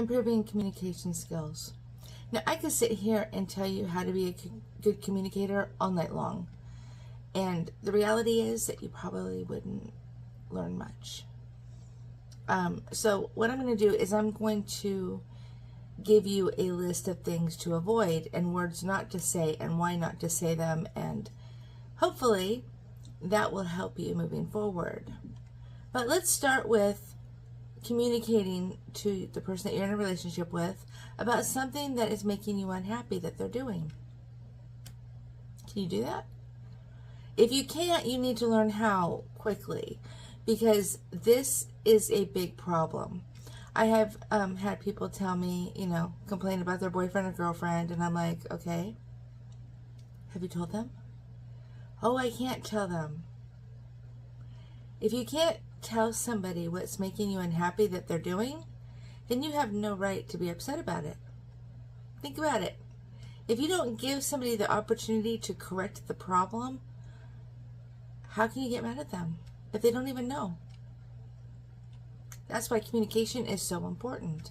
improving communication skills. Now, I could sit here and tell you how to be a good communicator all night long. And the reality is that you probably wouldn't learn much. So what I'm going to do is I'm going to give you a list of things to avoid and words not to say and why not to say them. And hopefully that will help you moving forward. But let's start with communicating to the person that you're in a relationship with about something that is making you unhappy that they're doing. Can you do that? If you can't, you need to learn how quickly, because this is a big problem. I have had people tell me, complain about their boyfriend or girlfriend, and I'm like, okay, have you told them? Oh, I can't tell them. If you can't tell somebody what's making you unhappy that they're doing, then you have no right to be upset about it. Think about it. If you don't give somebody the opportunity to correct the problem, how can you get mad at them if they don't even know? That's why communication is so important.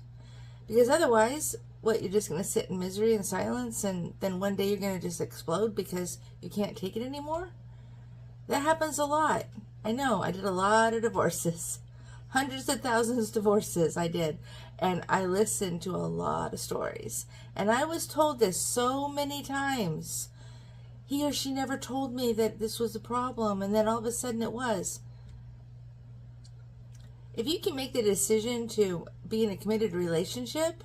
Because otherwise, you're just going to sit in misery and silence, and then one day you're going to just explode because you can't take it anymore? That happens a lot. I know, I did a lot of divorces. Hundreds of thousands of divorces I did. And I listened to a lot of stories. And I was told this so many times. He or she never told me that this was a problem, and then all of a sudden it was. If you can make the decision to be in a committed relationship,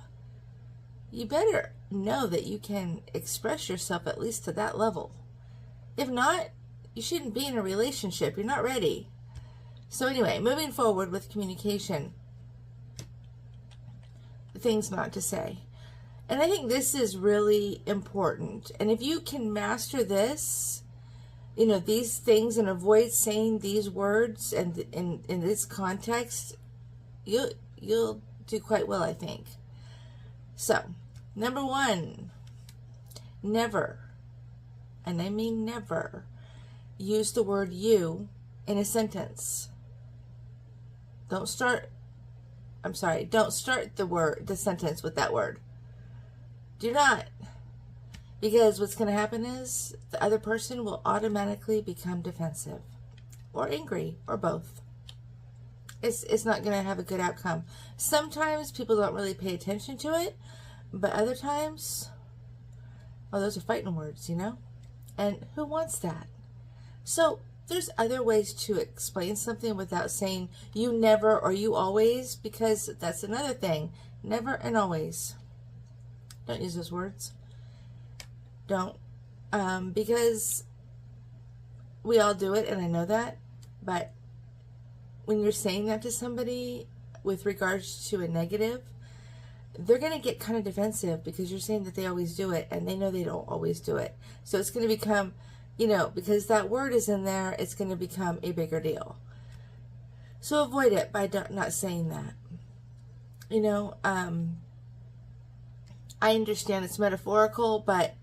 you better know that you can express yourself at least to that level. If not, you shouldn't be in a relationship. You're not ready. So anyway, moving forward with communication, things not to say. And I think this is really important. And if you can master this, these things, and avoid saying these words and in this context, you'll do quite well, I think. So, number 1, never, and I mean never, use the word you in a sentence. Don't start the sentence with that word. Do not. Because what's going to happen is the other person will automatically become defensive or angry or both. It's not going to have a good outcome. Sometimes people don't really pay attention to it, but other times, those are fighting words, And who wants that? So there's other ways to explain something without saying you never or you always, because that's another thing. Never and always. Don't use those words. Don't. Because we all do it, and I know that. But when you're saying that to somebody with regards to a negative, they're going to get kind of defensive because you're saying that they always do it, and they know they don't always do it. So it's going to become, because that word is in there, it's going to become a bigger deal. So avoid it by not saying that. I understand it's metaphorical, but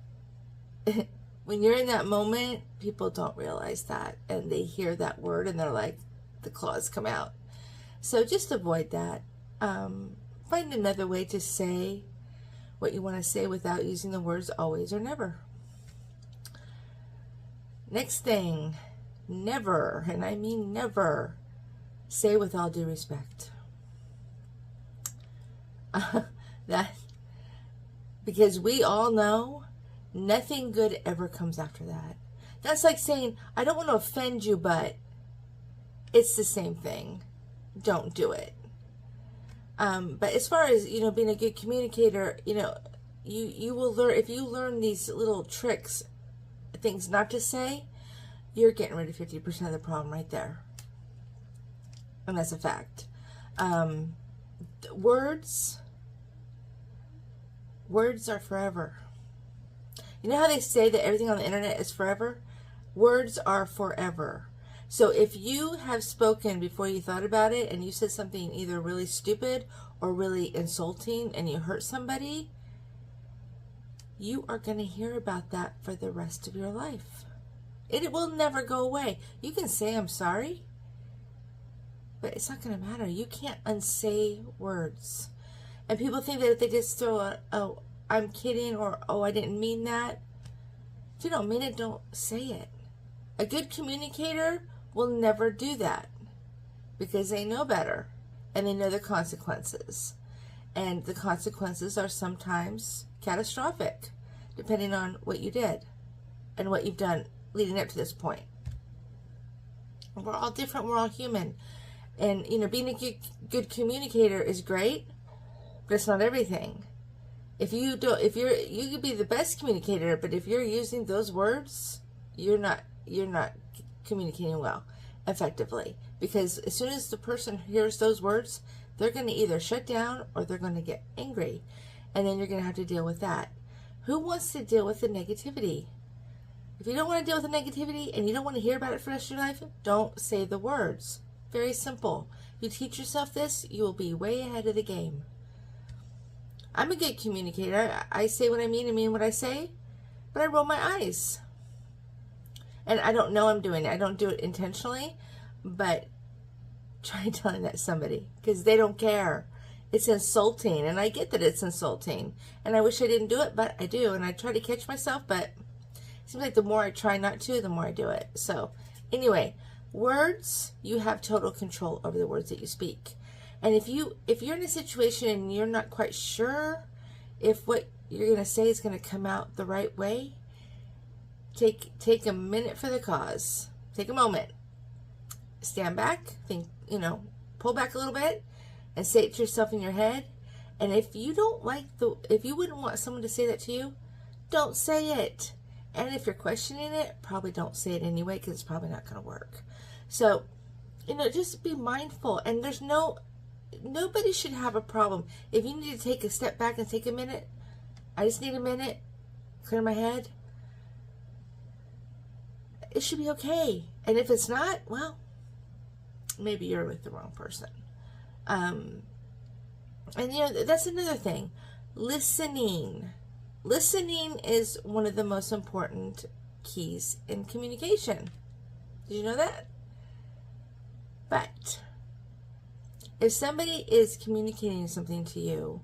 when you're in that moment, people don't realize that, and they hear that word and they're like, the claws come out. So just avoid that. Find another way to say what you want to say without using the words always or never. Next thing, never, and I mean never, say with all due respect. Because we all know nothing good ever comes after that. That's like saying, I don't want to offend you, but it's the same thing. Don't do it. But as far as, being a good communicator, you will learn, if you learn these little tricks, things not to say, you're getting rid of 50% of the problem right there. And that's a fact. Words are forever. You know how they say that everything on the internet is forever? Words are forever. So if you have spoken before you thought about it, and you said something either really stupid or really insulting and you hurt somebody, you are going to hear about that for the rest of your life. It will never go away. You can say I'm sorry, but it's not going to matter. You can't unsay words. And people think that if they just throw a, oh, I'm kidding, or, oh, I didn't mean that. If you don't mean it, don't say it. A good communicator will never do that because they know better and they know the consequences. And the consequences are sometimes catastrophic, depending on what you did and what you've done leading up to this point. We're all different. We're all human. And, you know, being a good communicator is great, but it's not everything. You could be the best communicator, but if you're using those words, you're not communicating well, effectively. Because as soon as the person hears those words, they're going to either shut down or they're going to get angry. And then you're going to have to deal with that. Who wants to deal with the negativity? If you don't want to deal with the negativity and you don't want to hear about it for the rest of your life, don't say the words. Very simple. You teach yourself this, you will be way ahead of the game. I'm a good communicator. I say what I mean what I say, but I roll my eyes. And I don't know I'm doing it. I don't do it intentionally, but try telling that to somebody because they don't care. It's insulting, and I get that it's insulting, and I wish I didn't do it, but I do, and I try to catch myself, but it seems like the more I try not to, the more I do it. So anyway, words, you have total control over the words that you speak. And if you're in a situation and you're not quite sure if what you're going to say is going to come out the right way, take a minute for the cause. Take a moment. Stand back, think, pull back a little bit and say it to yourself in your head. And if you wouldn't want someone to say that to you, don't say it. And if you're questioning it, probably don't say it anyway because it's probably not going to work. So, just be mindful. And nobody should have a problem. If you need to take a step back and take a minute, I just need a minute, clear my head, it should be okay. And if it's not, well, maybe you're with the wrong person. And that's another thing. Listening is one of the most important keys in communication. Did you know that? But if somebody is communicating something to you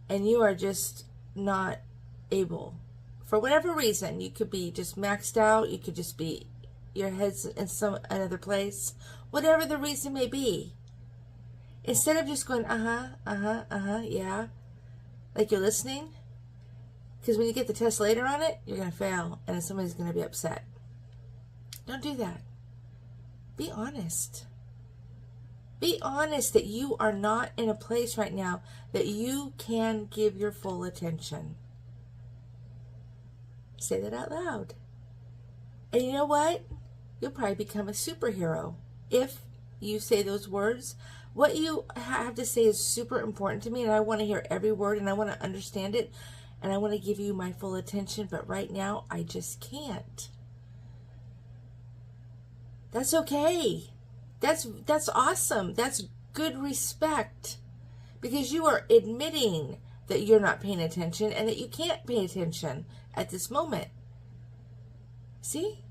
and you are just not able, for whatever reason, you could be just maxed out, you could just be, your head's in another place, whatever the reason may be, instead of just going, yeah, like you're listening, because when you get the test later on it, you're going to fail, and somebody's going to be upset. Don't do that. Be honest. Be honest that you are not in a place right now that you can give your full attention. Say that out loud. And you know what? You'll probably become a superhero if you say those words. What you have to say is super important to me, and I want to hear every word, and I want to understand it, and I want to give you my full attention, but right now I just can't. That's okay. That's awesome. That's good respect, because you are admitting that you're not paying attention and that you can't pay attention at this moment. See?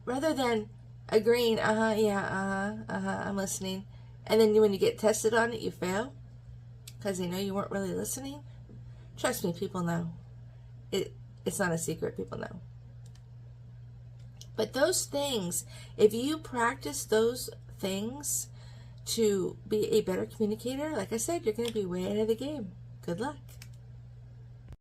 Rather than agreeing, I'm listening, and then when you get tested on it, you fail because they know you weren't really listening. Trust me, people know. It's not a secret. People know. But those things, if you practice those things to be a better communicator, like I said, you're going to be way ahead of the game. Good luck.